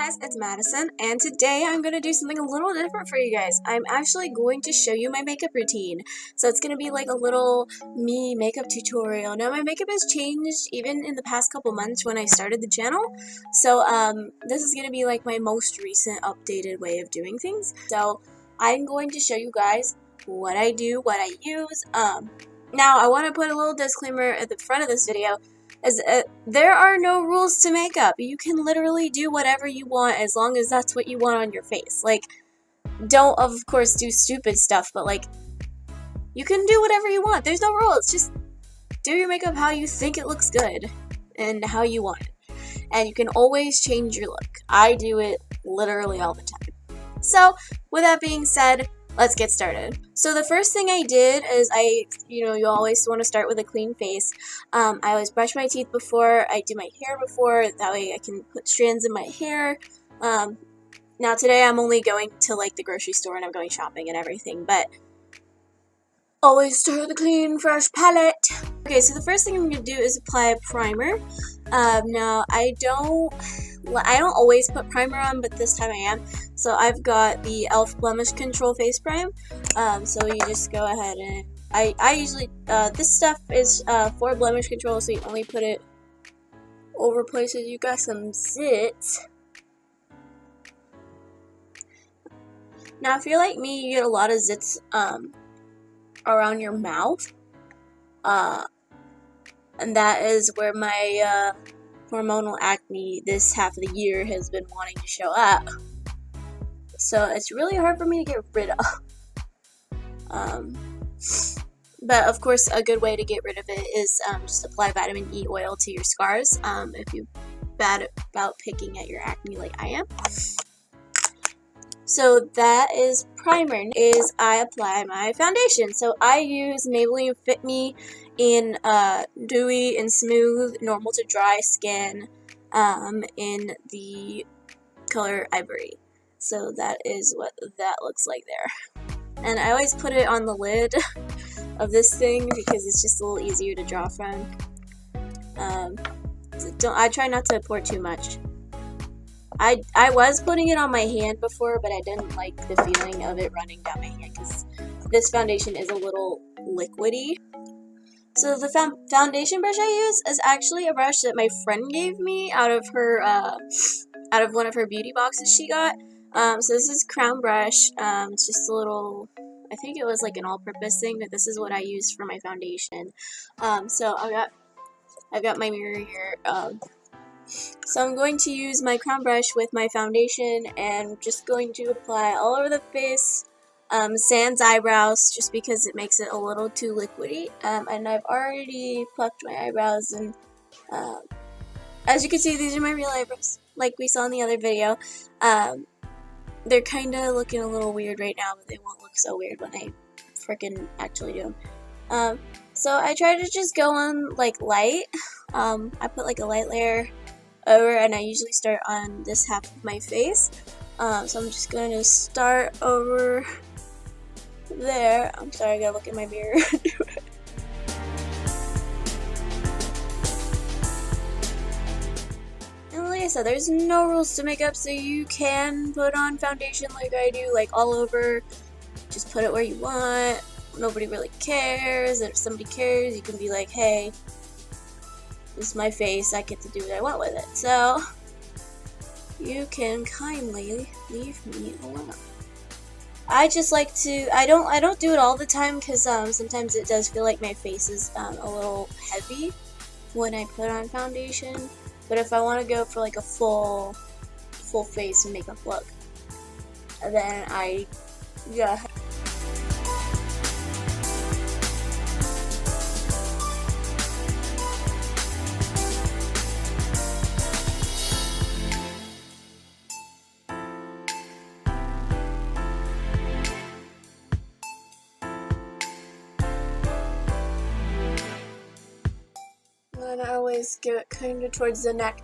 guys, it's Madison, and today I'm going to do something a little different for you guys. I'm actually going to show you my makeup routine. So it's going to be like a little me makeup tutorial. Now my makeup has changed even in the past couple months when I started the channel. So this is going to be like my most recent updated way of doing things. So I'm going to show you guys what I do, what I use. Now I want to put a little disclaimer at the front of this video. There are no rules to makeup. You can literally do whatever you want as long as that's what you want on your face. Like, don't of course do stupid stuff, but like, you can do whatever you want. There's no rules. Just do your makeup how you think it looks good and how you want it. And you can always change your look. I do it literally all the time. So, with that being said, let's get started. So the first thing I did is you always want to start with a clean face. I always brush my teeth before I do my hair before, that way I can put strands in my hair. Now today I'm only going to like the grocery store and I'm going shopping and everything, but always start with a clean, fresh palette. Okay, so the first thing I'm going to do is apply a primer. Now I don't always put primer on, but this time I am. So I've got the E.L.F. Blemish Control Face Prime. So you just go ahead and I usually this stuff is for blemish control, so you only put it over places you got some zits. Now if you're like me, you get a lot of zits around your mouth, and that is where my hormonal acne this half of the year has been wanting to show up. So it's really hard for me to get rid of. But of course a good way to get rid of it is just apply vitamin E oil to your scars if you're bad about picking at your acne like I am. So that is primer. Is I apply my foundation. So I use Maybelline Fit Me in dewy and smooth, normal to dry skin in the color ivory. So that is what that looks like there. And I always put it on the lid of this thing because it's just a little easier to draw from. I try not to pour too much. I was putting it on my hand before, but I didn't like the feeling of it running down my hand because this foundation is a little liquidy. So the foundation brush I use is actually a brush that my friend gave me out of one of her beauty boxes she got. So this is Crown Brush. It's just a little, I think it was like an all-purpose thing, but this is what I use for my foundation. So I've got my mirror here. So I'm going to use my Crown Brush with my foundation and just going to apply all over the face, sans eyebrows, just because it makes it a little too liquidy. And I've already plucked my eyebrows, and as you can see, these are my real eyebrows, like we saw in the other video. They're kind of looking a little weird right now, but they won't look so weird when I freaking actually do them. So I try to just go on like light. I put like a light layer over, and I usually start on this half of my face. So I'm just going to start over there. I'm sorry, I gotta look in my mirror. And like I said, there's no rules to makeup, so you can put on foundation like I do, like all over. Just put it where you want. Nobody really cares. If somebody cares, you can be like, hey, this is my face, I get to do what I want with it. So you can kindly leave me alone. I just like to, I don't do it all the time because sometimes it does feel like my face is a little heavy when I put on foundation. But if I want to go for like a full face makeup look, then I go ahead. And I always give it kind of towards the neck,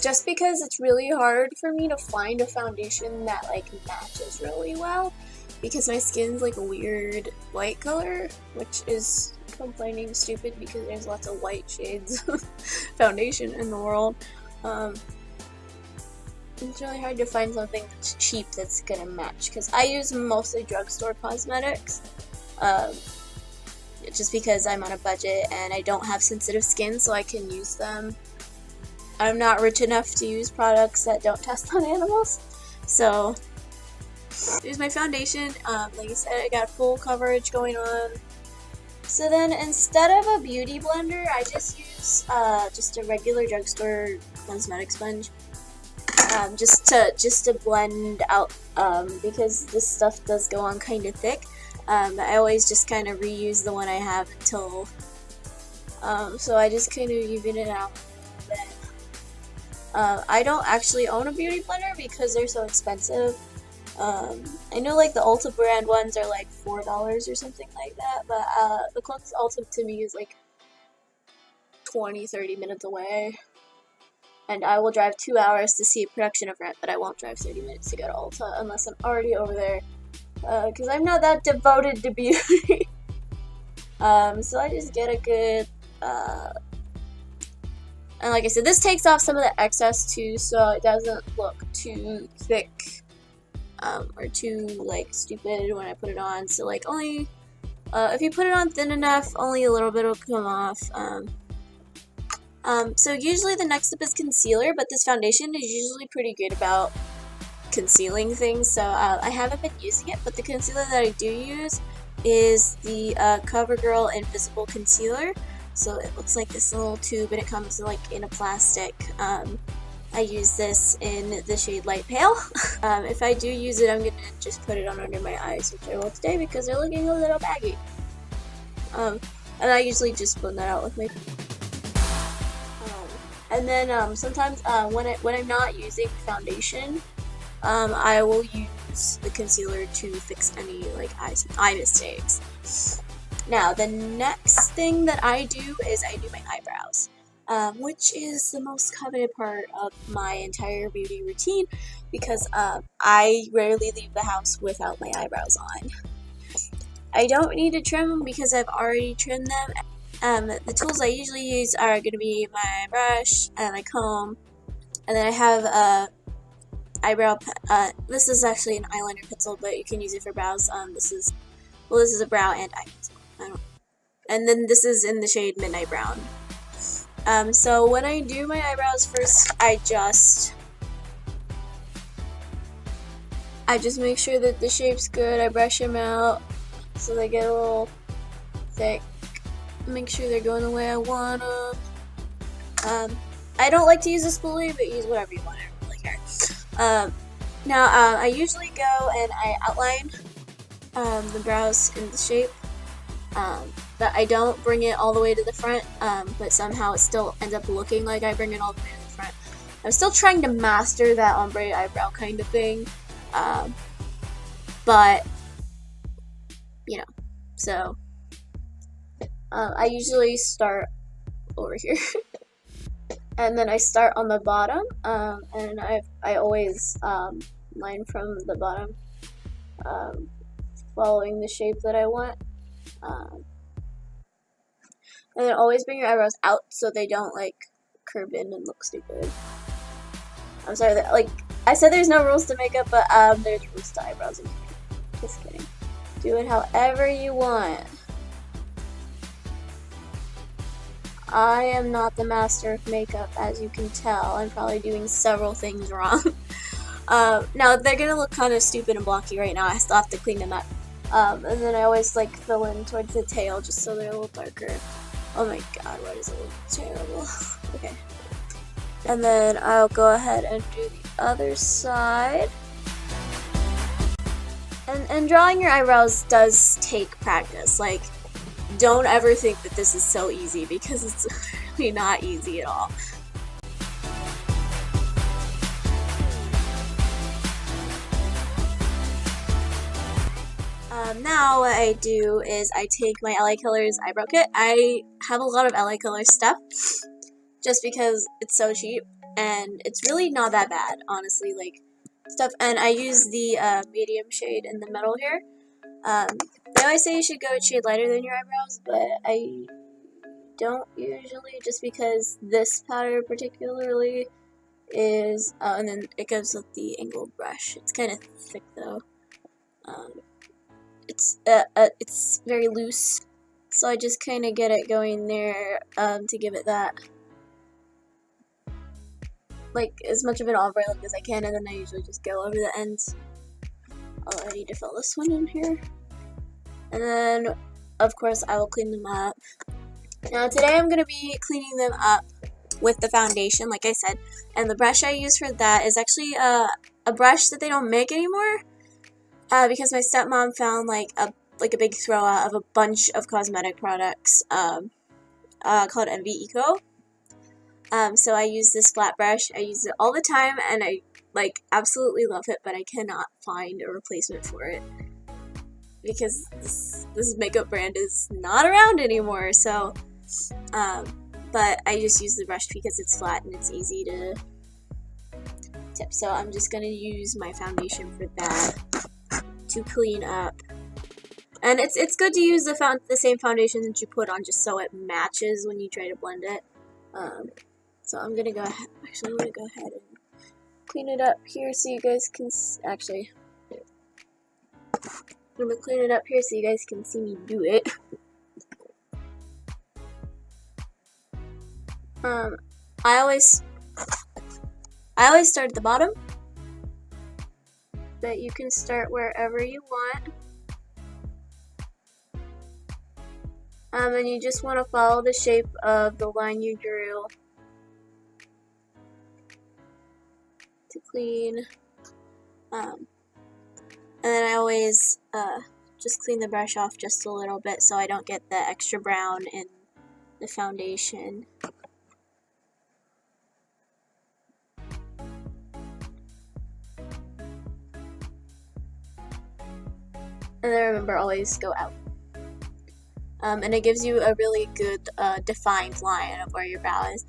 just because it's really hard for me to find a foundation that like matches really well, because my skin's like a weird white color, which is complaining stupid because there's lots of white shades of foundation in the world. It's really hard to find something that's cheap that's gonna match, because I use mostly drugstore cosmetics, just because I'm on a budget and I don't have sensitive skin, so I can use them. I'm not rich enough to use products that don't test on animals, so here's my foundation. Like I said, I got full coverage going on. So then, instead of a beauty blender, I just use just a regular drugstore cosmetic sponge. Just to blend out, because this stuff does go on kind of thick. I always just kind of reuse the one I have until, so I just kind of even it out a bit. I don't actually own a beauty blender because they're so expensive. I know like the Ulta brand ones are like $4 or something like that, but the closest Ulta to me is like 20-30 minutes away. And I will drive 2 hours to see a production of Rent, but I won't drive 30 minutes to go to Ulta unless I'm already over there. Because I'm not that devoted to beauty. So I just get a good, and like I said, this takes off some of the excess too, so it doesn't look too thick, or too, like, stupid when I put it on. So, like, only, if you put it on thin enough, only a little bit will come off. So usually the next step is concealer, but this foundation is usually pretty good about concealing things, so I haven't been using it, but the concealer that I do use is the CoverGirl Invisible Concealer. So it looks like this little tube, and it comes like in a plastic. I use this in the shade Light Pale. If I do use it, I'm going to just put it on under my eyes, which I will today because they're looking a little baggy. And I usually just blend that out with my and then sometimes when I'm not using foundation, I will use the concealer to fix any like eye mistakes. Now the next thing that I do is I do my eyebrows, which is the most coveted part of my entire beauty routine because I rarely leave the house without my eyebrows on. I don't need to trim them because I've already trimmed them. The tools I usually use are going to be my brush and my comb, and then I have a eyebrow. This is actually an eyeliner pencil, but you can use it for brows. This is a brow and eye pencil. And then this is in the shade Midnight Brown. So when I do my eyebrows first, I just make sure that the shape's good. I brush them out so they get a little thick. Make sure they're going the way I want them. I don't like to use a spoolie, but use whatever you want. I don't really care. Now, I usually go and I outline the brows in the shape, but I don't bring it all the way to the front, but somehow it still ends up looking like I bring it all the way to the front. I'm still trying to master that ombre eyebrow kind of thing, but, you know, so... I usually start over here, and then I start on the bottom, and I always line from the bottom, following the shape that I want, and then always bring your eyebrows out so they don't like curve in and look stupid. I'm sorry that I said there's no rules to makeup, but there's rules to eyebrows. Just kidding. Do it however you want. I am not the master of makeup, as you can tell. I'm probably doing several things wrong. Now, they're gonna look kind of stupid and blocky right now. I still have to clean them up. And then I always like fill in towards the tail just so they're a little darker. Oh my god, why does it look terrible? Okay. And then I'll go ahead and do the other side. And drawing your eyebrows does take practice. Like, don't ever think that this is so easy because it's really not easy at all. Now what I do is I take my LA Colors eyebrow kit. I have a lot of LA Colors stuff just because it's so cheap and it's really not that bad, honestly, like stuff. And I use the medium shade in the middle here. They always say you should go a shade lighter than your eyebrows, but I don't usually, just because this powder particularly is, and then it goes with the angled brush. It's kind of thick though. It's very loose, so I just kind of get it going there to give it that, like, as much of an ombre look as I can, and then I usually just go over the ends. Oh, I need to fill this one in here. And then, of course, I will clean them up. Now, today I'm going to be cleaning them up with the foundation, like I said. And the brush I use for that is actually a brush that they don't make anymore. Because my stepmom found, like a big throwout of a bunch of cosmetic products called MV Eco. So I use this flat brush. I use it all the time, and I absolutely love it, but I cannot find a replacement for it because this makeup brand is not around anymore. So, but I just use the brush because it's flat and it's easy to tip. So I'm just gonna use my foundation for that to clean up. And it's good to use the same foundation that you put on, just so it matches when you try to blend it. So I'm gonna go ahead. Actually, I'm gonna go ahead and clean it up here so you guys can actually. I'm gonna clean it up here so you guys can see me do it. I always start at the bottom, but you can start wherever you want. And you just want to follow the shape of the line you drew to clean. And then I always just clean the brush off just a little bit so I don't get the extra brown in the foundation. And then remember, always go out. And it gives you a really good defined line of where your brow is.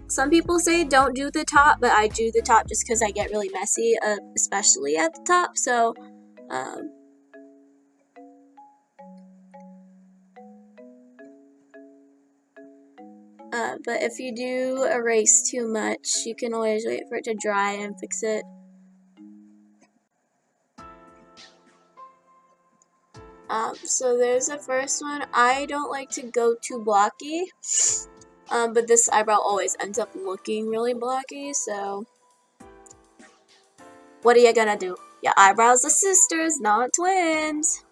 Some people say don't do the top, but I do the top just because I get really messy, especially at the top. So, but if you do erase too much, you can always wait for it to dry and fix it. So there's the first one. I don't like to go too blocky, but this eyebrow always ends up looking really blocky, so what are you gonna do? Your eyebrows are sisters, not twins.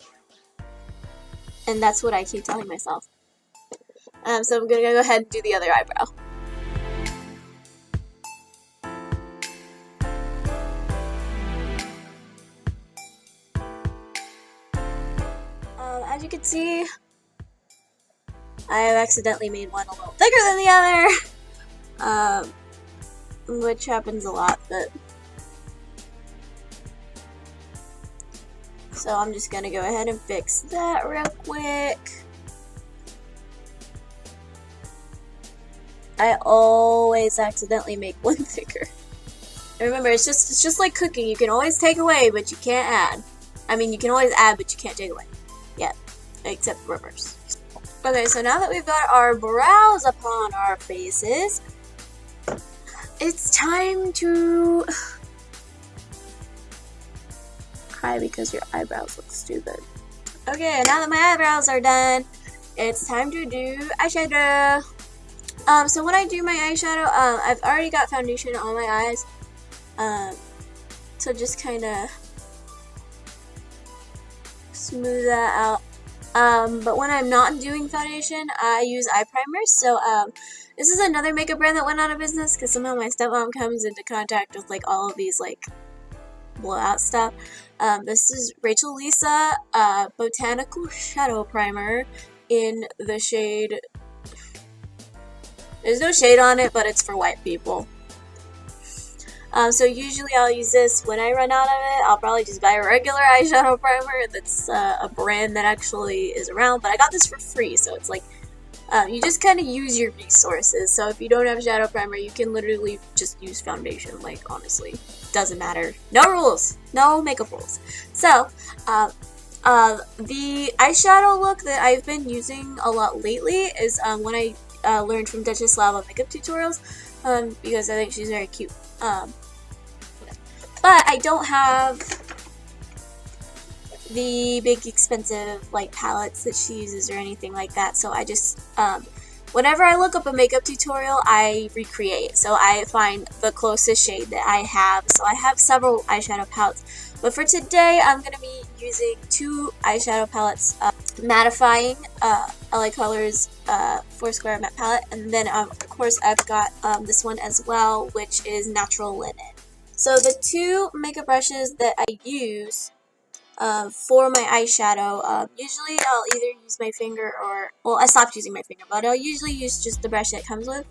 And that's what I keep telling myself. So I'm gonna go ahead and do the other eyebrow. As you can see, I have accidentally made one a little thicker than the other, which happens a lot, but so I'm just gonna go ahead and fix that real quick. I always accidentally make one thicker. And remember, it's just like cooking. You can always take away, but you can't add. I mean, you can always add, but you can't take away. Yeah, except reverse. Okay, so now that we've got our brows upon our faces, it's time to cry because your eyebrows look stupid. Okay, now that my eyebrows are done, it's time to do eyeshadow. So when I do my eyeshadow, I've already got foundation on my eyes, so just kind of smooth that out. But when I'm not doing foundation, I use eye primers. So this is another makeup brand that went out of business because somehow my stepmom comes into contact with like all of these like blowout stuff. This is Rachel Lisa Botanical Shadow Primer in the shade. There's no shade on it, but it's for white people. So usually I'll use this. When I run out of it, I'll probably just buy a regular eyeshadow primer that's a brand that actually is around, but I got this for free, so it's like, you just kind of use your resources. So if you don't have shadow primer, you can literally just use foundation, like, honestly. Doesn't matter. No rules. No makeup rules. So, the eyeshadow look that I've been using a lot lately is when I learned from Duchess Lava makeup tutorials, because I think she's very cute. But I don't have the big expensive like palettes that she uses or anything like that, so I just whenever I look up a makeup tutorial, I recreate. So I find the closest shade that I have. So I have several eyeshadow palettes, but for today I'm going to be using two eyeshadow palettes. Mattifying LA Colors Foursquare matte palette, and then of course I've got this one as well, which is Natural Linen. So the two makeup brushes that I use for my eyeshadow, usually I'll either use my finger or, well, I stopped using my finger, but I'll usually use just the brush that it comes with.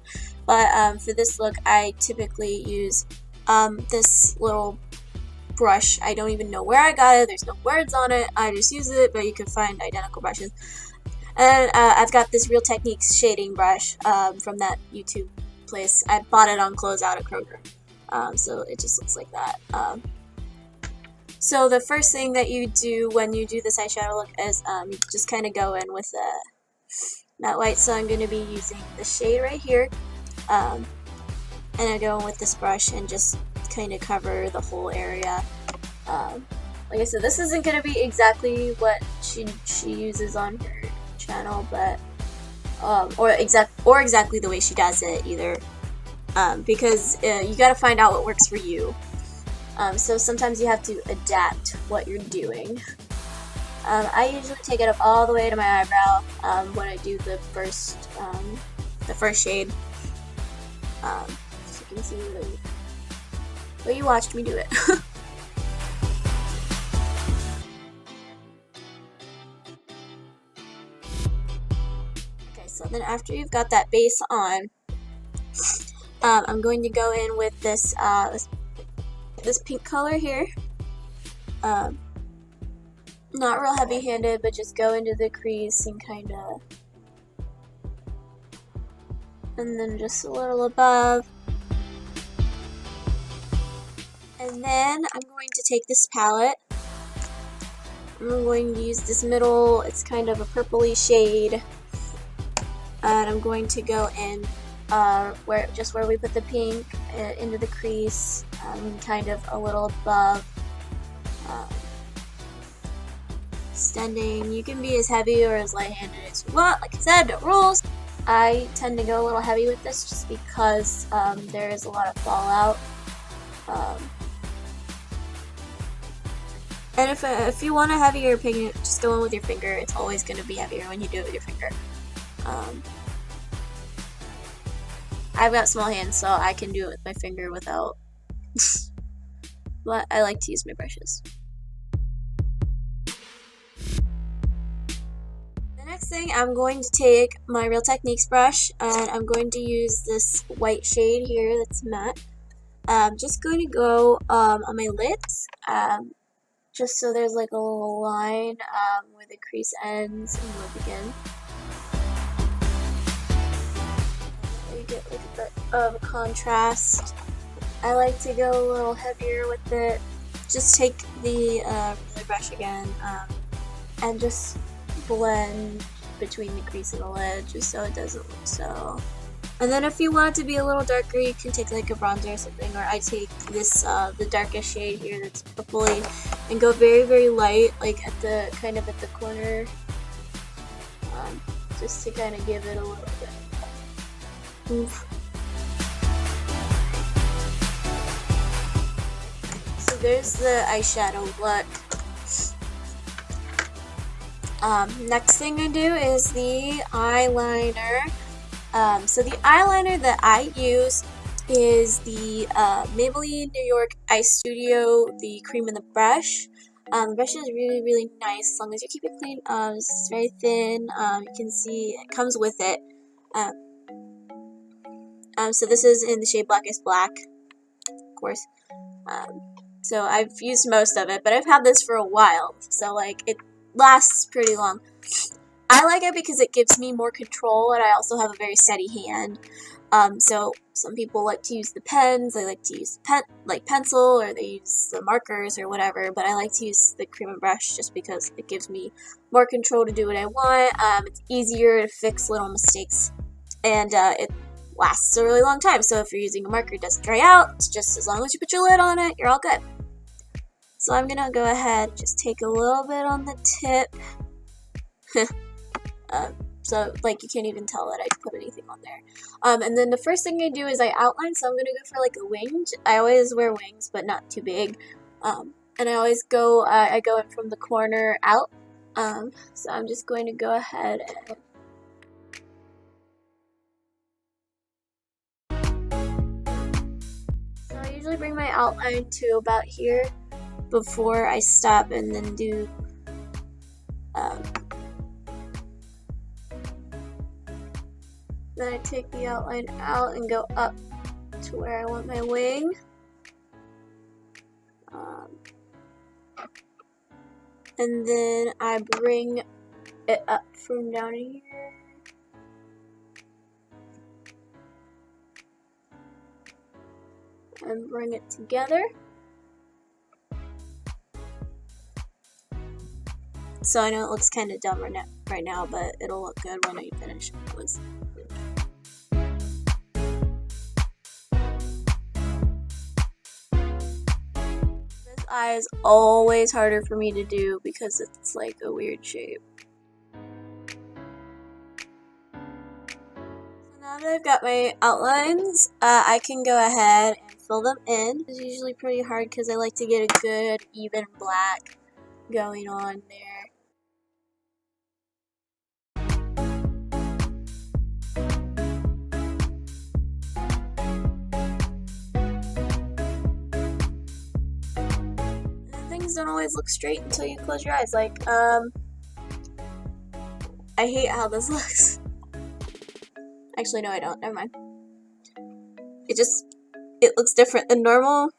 But for this look, I typically use this little brush. I don't even know where I got it. There's no words on it. I just use it, but you can find identical brushes. And I've got this Real Techniques shading brush from that YouTube place. I bought it on closeout at CoverGirl. So it just looks like that. So the first thing that you do when you do this eyeshadow look is you just kind of go in with a matte white. So I'm going to be using the shade right here, and I go in with this brush and just kind of cover the whole area. Like I said, this isn't going to be exactly what she uses on her channel, but or exactly the way she does it either, because you got to find out what works for you. So sometimes you have to adapt what you're doing. I usually take it up all the way to my eyebrow when I do the first shade. So you can see what you watched me do it. Okay, so then after you've got that base on, I'm going to go in with this this pink color here. Not real heavy-handed, but just go into the crease and kind of, and then just a little above. And then I'm going to take this palette. I'm going to use this middle, it's kind of a purpley shade, and I'm going to go in where we put the pink into the crease, kind of a little above, extending. You can be as heavy or as light-handed as you want. Like I said, no rules. I tend to go a little heavy with this just because there is a lot of fallout. And if you want a heavier pigment, just go in with your finger. It's always going to be heavier when you do it with your finger. I've got small hands, so I can do it with my finger without, but I like to use my brushes. The next thing, I'm going to take my Real Techniques brush, and I'm going to use this white shade here that's matte. I'm just going to go on my lids, just so there's like a little line where the crease ends and will begin. You get like a bit of contrast. I like to go a little heavier with it. Just take the roller brush again and just blend between the crease and the lid, just so it doesn't look so. And then if you want it to be a little darker, you can take like a bronzer or something, or I take this the darkest shade here that's purpley and go very, very light, like at the kind of at the corner, just to kind of give it a little bit. Oof. So there's the eyeshadow look. Next thing I do is the eyeliner. So the eyeliner that I use is the Maybelline New York Eyestudio, the cream in the brush. The brush is really, really nice as long as you keep it clean. It's very thin. You can see it comes with it. So this is in the shade Blackest Black, of course. So I've used most of it, but I've had this for a while, so like it lasts pretty long. I like it because it gives me more control, and I also have a very steady hand. So some people like to use the pens, they like to use pencil, or they use the markers or whatever, but I like to use the cream and brush just because it gives me more control to do what I want. It's easier to fix little mistakes and it lasts a really long time. So if you're using a marker, it doesn't dry out. It's just as long as you put your lid on it, you're all good. So I'm gonna go ahead and just take a little bit on the tip. So like you can't even tell that I put anything on there. And then the first thing I do is I outline. So I'm gonna go for like a wing. I always wear wings, but not too big. And I always go. I go in from the corner out. So I'm just going to go ahead and. So I usually bring my outline to about here before I stop and then do. Then I take the outline out and go up to where I want my wing. And then I bring it up from down here. And bring it together. So I know it looks kind of dumb right now, but it'll look good when I finish. This eye is always harder for me to do because it's like a weird shape. So now that I've got my outlines, I can go ahead and fill them in. It's usually pretty hard because I like to get a good even black going on there. Things don't always look straight until you close your eyes. Like, I hate how this looks. Actually, no, I don't. Never mind. It looks different than normal.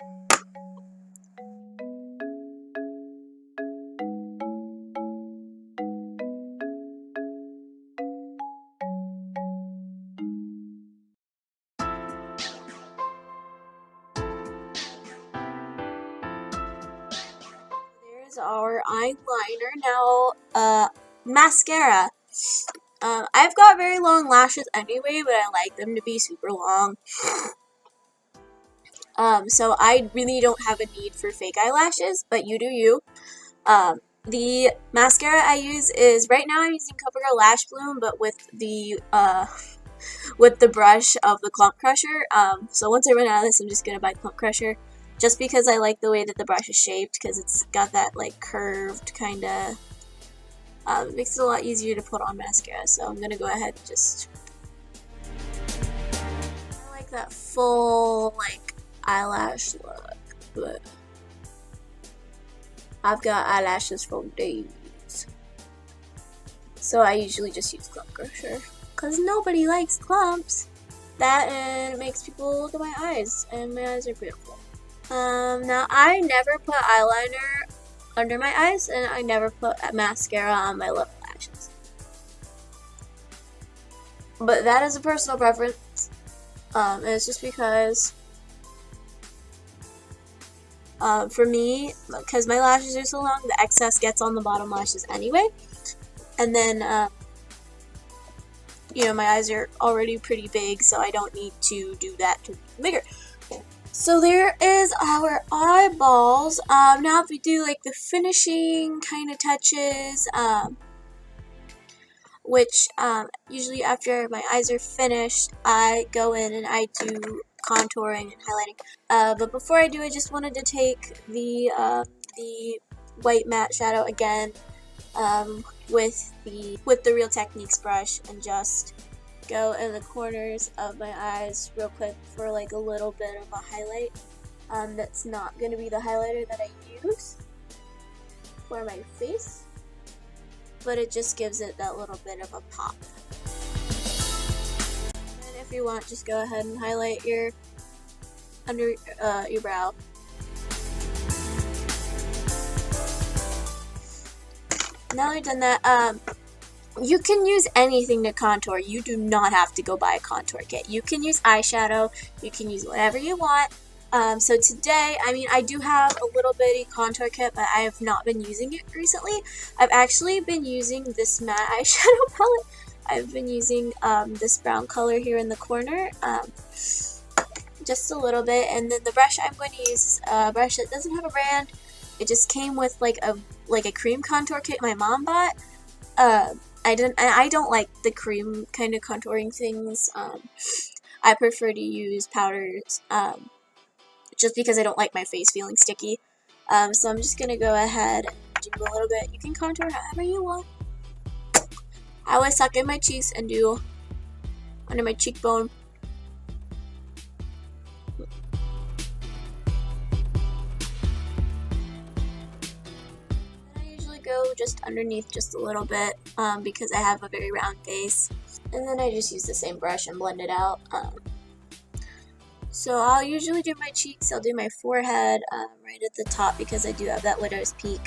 Our eyeliner. Now, mascara. I've got very long lashes anyway, but I like them to be super long. So I really don't have a need for fake eyelashes, but you do you. The mascara I use is, right now I'm using CoverGirl Lash Bloom, but with the brush of the Clump Crusher. So once I run out of this, I'm just gonna buy Clump Crusher. Just because I like the way that the brush is shaped, because it's got that like curved kind of, it makes it a lot easier to put on mascara. So I'm gonna go ahead and just, I like that full like eyelash look, but I've got eyelashes for days. So I usually just use Clump Crusher, because nobody likes clumps. That, and it makes people look at my eyes, and my eyes are beautiful. Now I never put eyeliner under my eyes, and I never put mascara on my lower lashes. But that is a personal preference, and it's just because, for me, because my lashes are so long, the excess gets on the bottom lashes anyway, and then, you know, my eyes are already pretty big, so I don't need to do that to make them bigger. So there is our eyeballs. Now if we do like the finishing kind of touches, which usually after my eyes are finished, I go in and I do contouring and highlighting. But before I do, I just wanted to take the white matte shadow again, with the Real Techniques brush, and just go in the corners of my eyes real quick for like a little bit of a highlight. That's not going to be the highlighter that I use for my face, but it just gives it that little bit of a pop. And if you want, just go ahead and highlight your under your brow. Now I've done that, you can use anything to contour. You do not have to go buy a contour kit. You can use eyeshadow. You can use whatever you want. So today, I mean, I do have a little bitty contour kit, but I have not been using it recently. I've actually been using this matte eyeshadow palette I've been using this brown color here in the corner, just a little bit, and then the brush I'm going to use is a brush that doesn't have a brand. It just came with like a cream contour kit my mom bought. I don't like the cream kind of contouring things. I prefer to use powders, just because I don't like my face feeling sticky. So I'm just gonna go ahead and do a little bit. You can contour however you want. I always suck in my cheeks and do under my cheekbone. I usually go just underneath just a little bit, because I have a very round face. And then I just use the same brush and blend it out. So I'll usually do my cheeks, I'll do my forehead right at the top because I do have that widow's peak.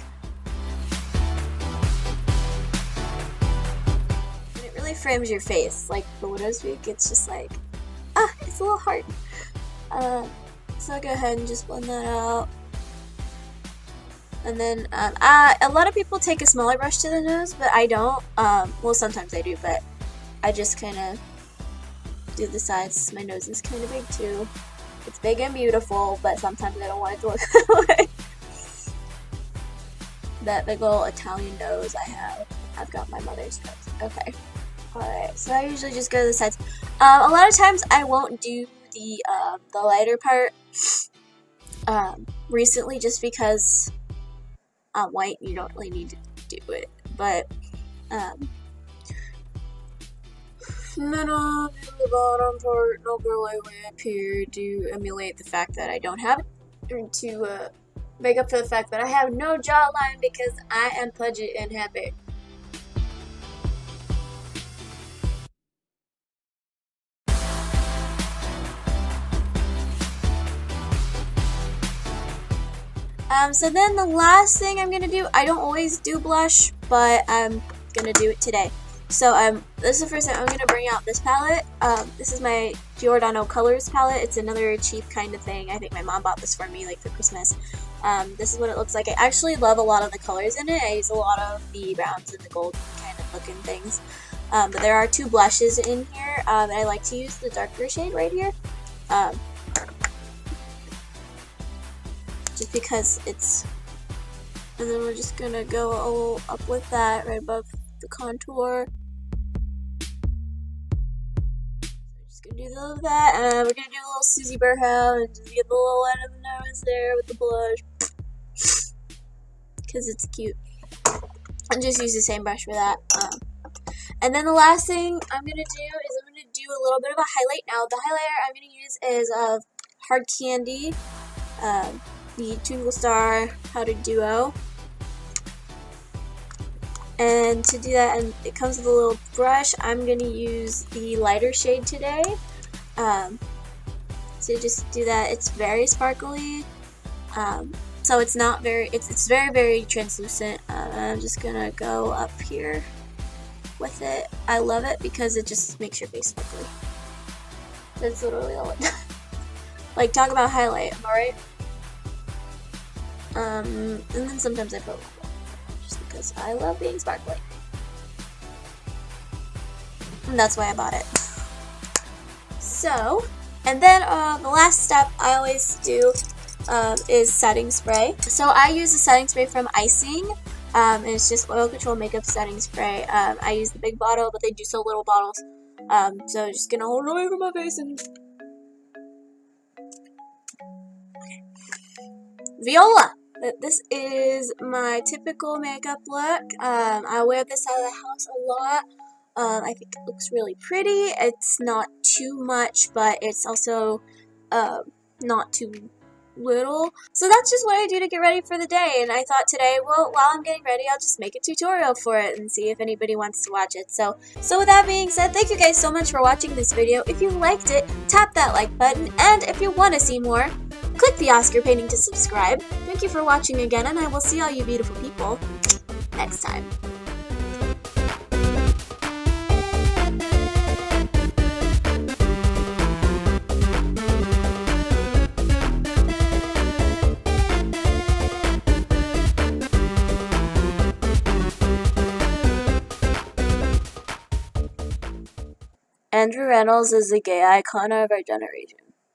And it really frames your face, like the widow's peak, it's just like, it's a little hard. So I'll go ahead and just blend that out. And then, a lot of people take a smaller brush to the nose, but I don't. Well, sometimes I do, but I just kind of do the sides. My nose is kind of big too. It's big and beautiful, but sometimes I don't want it to look that way. That big old Italian nose I have. I've got my mother's nose. Okay. Alright, so I usually just go to the sides. A lot of times I won't do the lighter part recently, just because on white you don't really need to do it. But and then on the bottom part, I'll go way up here to emulate the fact that I don't have it, to make up for the fact that I have no jawline because I am pudgy and happy. So then the last thing I'm gonna do, I don't always do blush, but I'm gonna do it today. So this is the first time I'm gonna bring out this palette. This is my Giordano Colors palette. It's another cheap kind of thing. I think my mom bought this for me like for Christmas. This is what it looks like. I actually love a lot of the colors in it. I use a lot of the browns and the gold kind of looking things. But there are two blushes in here, and I like to use the darker shade right here. Just because it's, and then we're just gonna go all up with that right above the contour. Just gonna do a little of that, and we're gonna do a little Susie Burhow and just get the little end of the nose there with the blush, because it's cute. And just use the same brush for that. And then the last thing I'm gonna do is I'm gonna do a little bit of a highlight. Now the highlighter I'm gonna use is Hard Candy, the Twinkle Star Powdered Duo. And to do that, and it comes with a little brush, I'm going to use the lighter shade today. So just do that. It's very sparkly, so it's not very, it's very, very translucent. I'm just going to go up here with it. I love it because it just makes your face sparkly. That's literally all it does. Like, talk about highlight, am I right? And then sometimes I put just because I love being sparkly. And that's why I bought it. So, and then the last step I always do is setting spray. So I use a setting spray from Icing. And it's just oil control makeup setting spray. I use the big bottle, but they do sell little bottles. So just gonna hold it away from my face and Viola! This is my typical makeup look. I wear this out of the house a lot. I think it looks really pretty. It's not too much, but it's also not too little. So that's just what I do to get ready for the day. And I thought today, well, while I'm getting ready, I'll just make a tutorial for it and see if anybody wants to watch it. So with that being said, thank you guys so much for watching this video. If you liked it, tap that like button. And if you want to see more, click the Oscar painting to subscribe. Thank you for watching again, and I will see all you beautiful people next time. Andrew Reynolds is the gay icon of our generation.